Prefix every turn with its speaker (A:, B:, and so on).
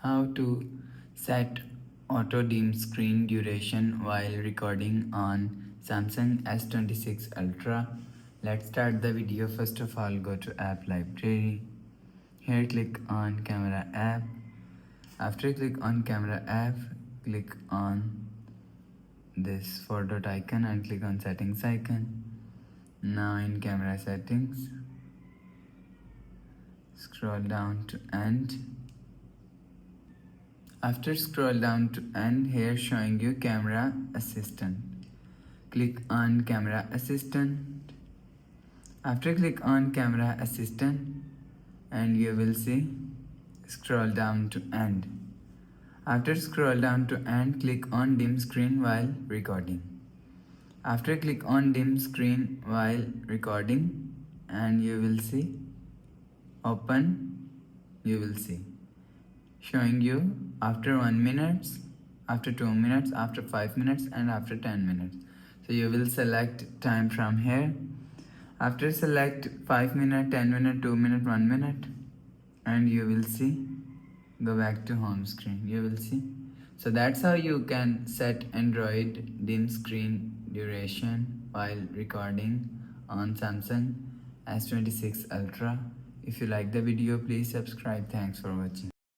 A: How to set auto dim screen duration while recording on Samsung S26 Ultra. Let's start the video. First of all, go to app library. Here click on camera app. After click on camera app, click on this four dot icon and click on settings icon. Now in camera settings, scroll down to end. After scroll down to end, here showing you camera assistant. Click on camera assistant. After click on camera assistant and you will see scroll down to end. After scroll down to end, click on dim screen while recording. After click on dim screen while recording and you will see open, you will see showing you after 1 minute, after 2 minutes, after 5 minutes and after 10 minutes. So you will select time from here. After select 5 minute, 10 minute, 2 minute, 1 minute and you will see go back to home screen, you will see. So that's how you can set Android dim screen duration while recording on Samsung S26 Ultra. If you like the video, please subscribe. Thanks for watching.